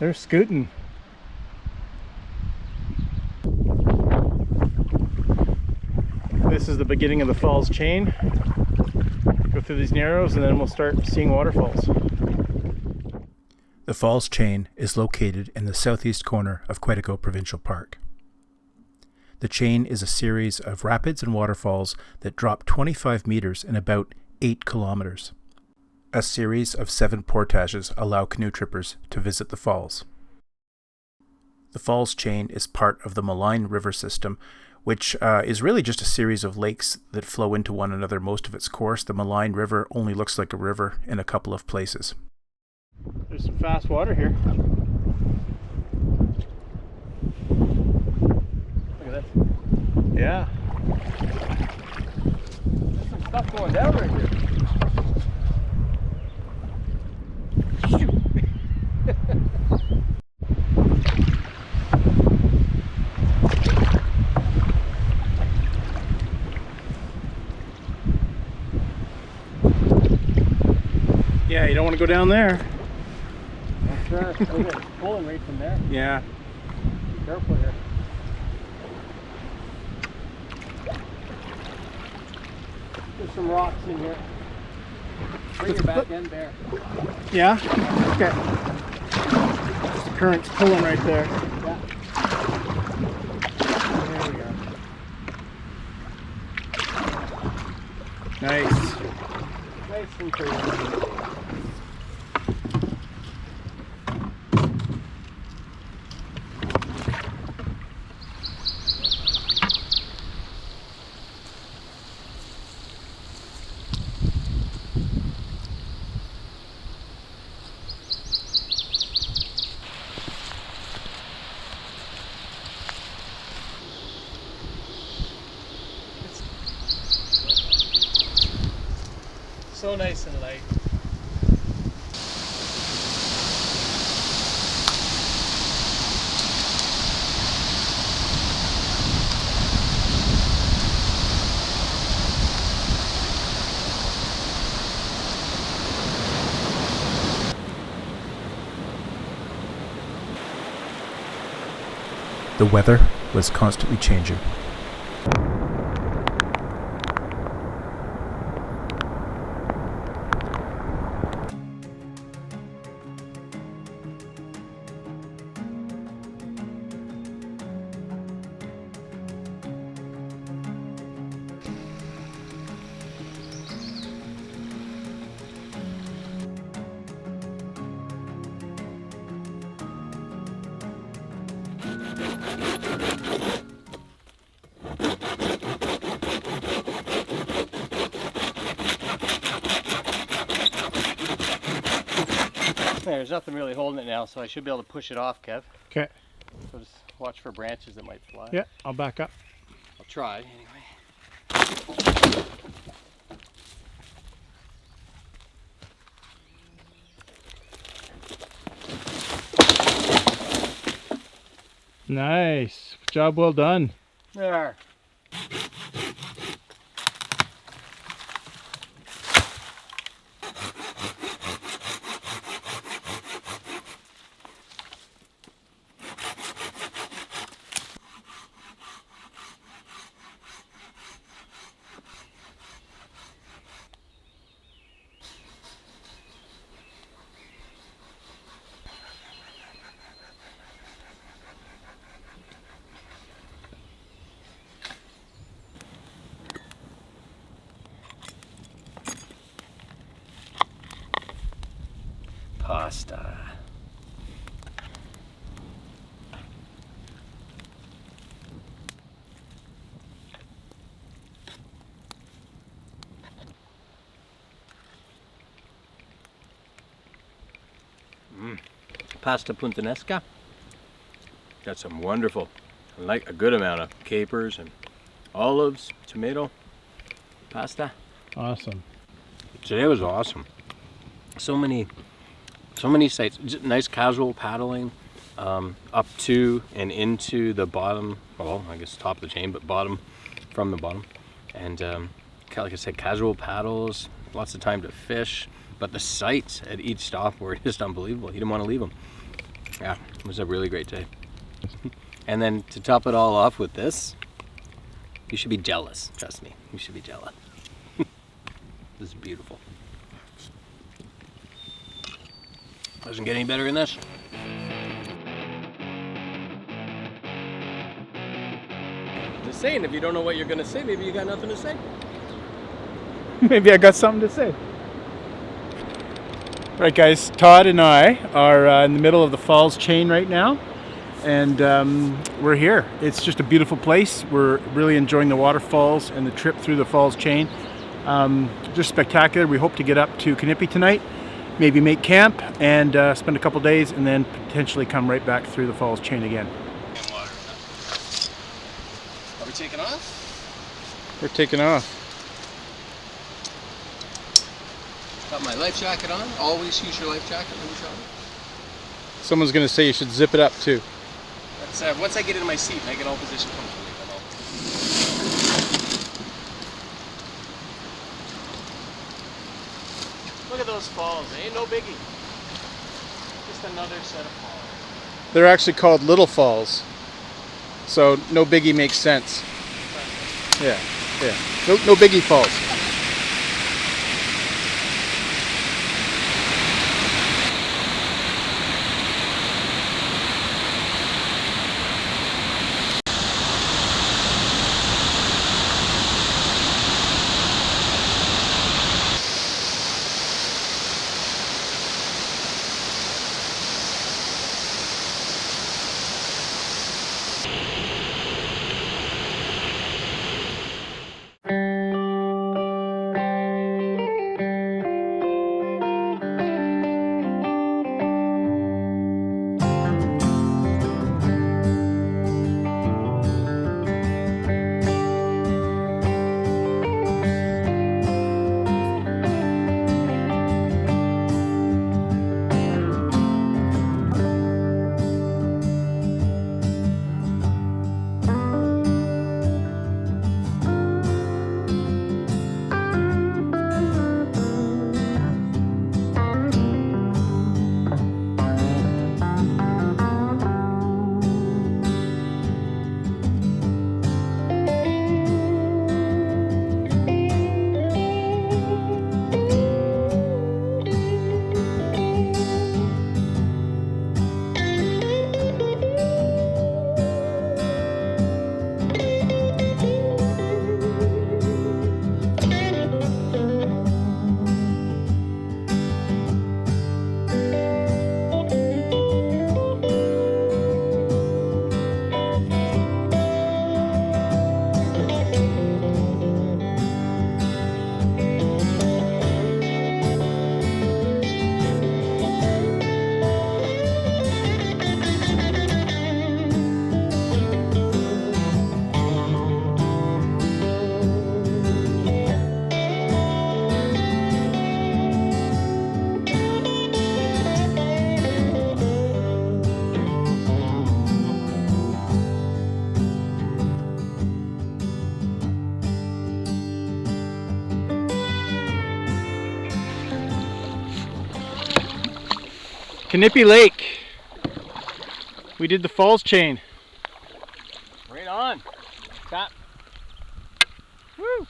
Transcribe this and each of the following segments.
They're scooting. This is the beginning of the falls chain. Go through these narrows and then we'll start seeing waterfalls. The falls chain is located in the southeast corner of Quetico Provincial Park. The chain is a series of rapids and waterfalls that drop 25 meters in about 8 kilometers. A series of 7 portages allow canoe trippers to visit the falls. The falls chain is part of the Malign River system, which is really just a series of lakes that flow into one another most of its course. The Malign River only looks like a river in a couple of places. There's some fast water here. Look at that. Yeah. There's some stuff going down right here. Shoot. Yeah, you don't want to go down there. Sure. Look at it pulling right from there. Yeah. Be careful here. There's some rocks in here. Bring your back end there. Yeah? Okay. Just the current's pulling right there. Yeah. There we go. Nice. Nice and clear. So nice and light. The weather was constantly changing. There's nothing really holding it now, so I should be able to push it off, Kev. Okay. So just Watch for branches that might fly. Yeah, I'll back up. I'll try anyway. Nice. Job well done. There. Pasta. Pasta puttanesca. Got some wonderful, like a good amount of capers and olives, tomato, pasta. Awesome. Today was awesome. So many sights. Just nice casual paddling up to and into the bottom. Well, I guess top of the chain, but bottom from the bottom. And like I said, casual paddles. Lots of time to fish. But the sights at each stop were just unbelievable. You didn't want to leave them. Yeah, it was a really great day. And then to top it all off with this, you should be jealous. Trust me, you should be jealous. This is beautiful. Doesn't get any better than this. Just saying, if you don't know what you're gonna say, maybe you got nothing to say. Maybe I got something to say. Right, guys, Todd and I are in the middle of the falls chain right now, and we're here. It's just a beautiful place. We're really enjoying the waterfalls and the trip through the falls chain. Just spectacular. We hope to get up to Kanipi tonight, maybe make camp and spend a couple days, and then potentially come right back through the falls chain again. Are we taking off? We're taking off. Got my life jacket on. Always use your life jacket when you travel. Someone's going to say you should zip it up too. That's, once I get in my seat and I get all positioned comfortably, then I'll... Look at those falls, eh? No biggie. Just another set of falls. They're actually called Little Falls, so no biggie makes sense. Yeah, yeah. No biggie falls. Knippy Lake. We did the falls chain. Right on. Tap. Woo!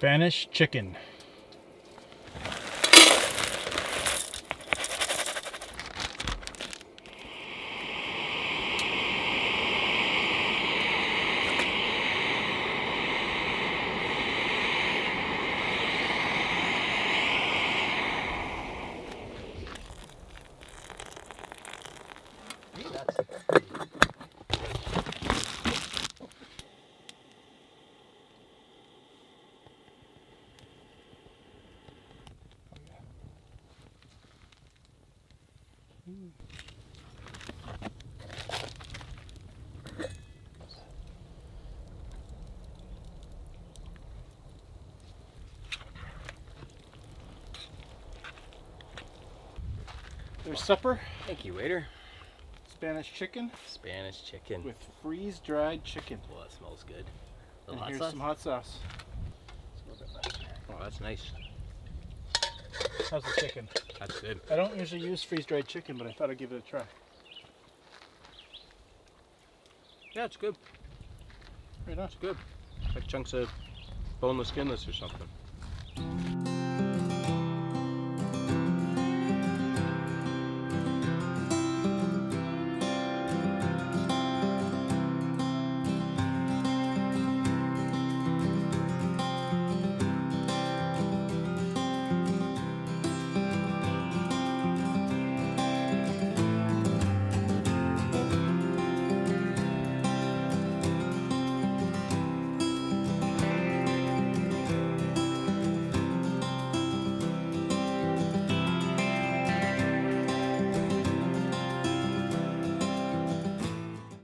Spanish chicken. There's supper. Thank you, waiter. Spanish chicken Spanish chicken. with freeze-dried chicken. Well, that smells good. And Hot here's sauce? some hot sauce. Oh, that's nice. How's the chicken? That's good. I don't usually use freeze-dried chicken, but I thought I'd give it a try. Yeah, it's good. Right on. It's good. Like chunks of boneless, skinless or something.